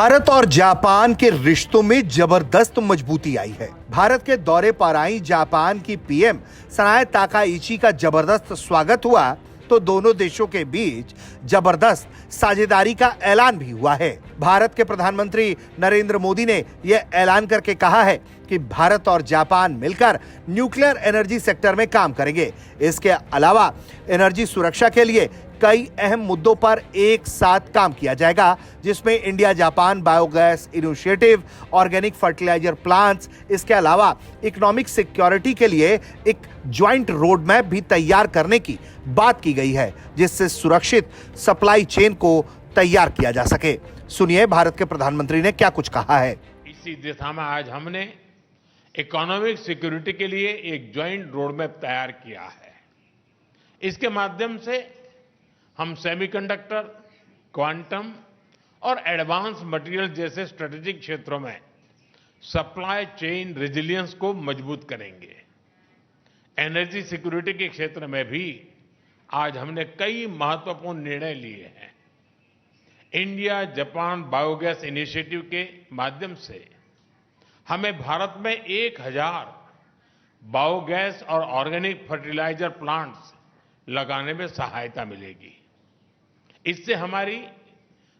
भारत और जापान के रिश्तों में जबरदस्त मजबूती आई है। भारत के दौरे पर आई जापान की पीएम सनाए ताकाइची का जबरदस्त स्वागत हुआ तो दोनों देशों के बीच जबरदस्त साझेदारी का ऐलान भी हुआ है। भारत के प्रधानमंत्री नरेंद्र मोदी ने यह ऐलान करके कहा है कि भारत और जापान मिलकर न्यूक्लियर एनर्जी सेक्टर में काम करेंगे। इसके अलावा एनर्जी सुरक्षा के लिए कई अहम मुद्दों पर एक साथ काम किया जाएगा, जिसमें India Japan biogas initiative, organic fertiliser plants, इसके अलावा इकोनॉमिक सिक्योरिटी के लिए एक ज्वाइंट रोड मैप भी तैयार करने की बात की गई है, जिससे सुरक्षित सप्लाई चेन को तैयार किया जा सके। सुनिए भारत के प्रधानमंत्री ने क्या कुछ कहा है। इसी दिशा में आज हमने इकोनॉमिक सिक्योरिटी के लिए एक ज्वाइंट रोड मैप तैयार किया है। इसके माध्यम से हम सेमीकंडक्टर, क्वांटम और एडवांस मटेरियल जैसे स्ट्रेटेजिक क्षेत्रों में सप्लाई चेन रेजिलियंस को मजबूत करेंगे। एनर्जी सिक्योरिटी के क्षेत्र में भी आज हमने कई महत्वपूर्ण निर्णय लिए हैं। इंडिया जापान बायोगैस इनिशिएटिव के माध्यम से हमें भारत में 1000 बायोगैस और ऑर्गेनिक फर्टिलाइजर प्लांट्स लगाने में सहायता मिलेगी। इससे हमारी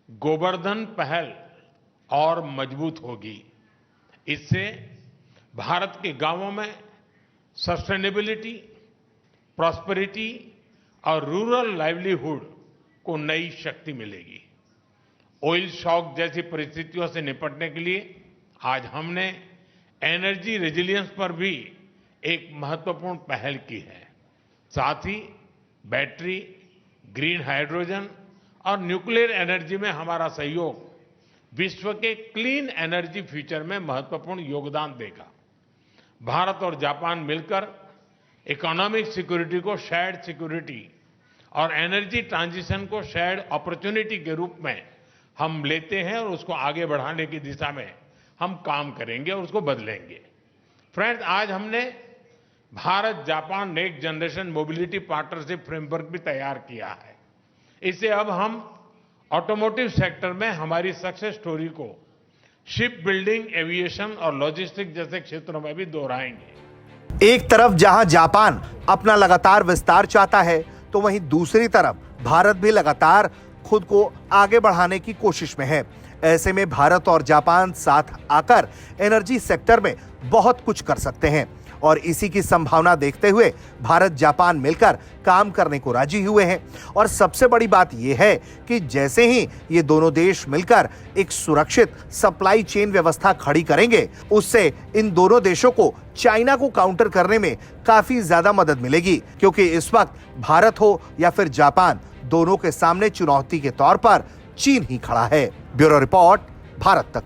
गोवर्धन पहल और मजबूत होगी। इससे भारत के गांवों में सस्टेनेबिलिटी, प्रॉस्पेरिटी और रूरल लाइवलीहुड को नई शक्ति मिलेगी। ऑयल शॉक जैसी परिस्थितियों से निपटने के लिए आज हमने एनर्जी रेजिलियंस पर भी एक महत्वपूर्ण पहल की है। साथ ही बैटरी, ग्रीन हाइड्रोजन और न्यूक्लियर एनर्जी में हमारा सहयोग विश्व के क्लीन एनर्जी फ्यूचर में महत्वपूर्ण योगदान देगा। भारत और जापान मिलकर इकोनॉमिक सिक्योरिटी को शेयर्ड सिक्योरिटी और एनर्जी ट्रांजिशन को शेयर्ड अपॉर्चुनिटी के रूप में हम लेते हैं और उसको आगे बढ़ाने की दिशा में हम काम करेंगे और उसको बदलेंगे। फ्रेंड्स, आज हमने Bharat Japan next generation mobility partnership framework भी तैयार किया है। इससे अब हम ऑटोमोटिव सेक्टर में हमारी सक्सेस स्टोरी को शिप बिल्डिंग, एविएशन और लॉजिस्टिक जैसे क्षेत्रों में भी दोहराएंगे। एक तरफ जहां जापान अपना लगातार विस्तार चाहता है, तो वहीं दूसरी तरफ भारत भी लगातार खुद को आगे बढ़ाने की कोशिश में है। ऐसे में भारत और जापान साथ आकर एनर्जी सेक्टर में बहुत कुछ कर सकते हैं और इसी की संभावना देखते हुए भारत जापान मिलकर काम करने को राजी हुए हैं। और सबसे बड़ी बात यह है कि जैसे ही ये दोनों देश मिलकर एक सुरक्षित सप्लाई चेन व्यवस्था खड़ी करेंगे, उससे इन दोनों देशों को चाइना को काउंटर करने में काफी ज्यादा मदद मिलेगी, क्योंकि इस वक्त भारत हो या फिर जापान, दोनों के सामने चुनौती के तौर पर चीन ही खड़ा है। ब्यूरो रिपोर्ट, भारत तक।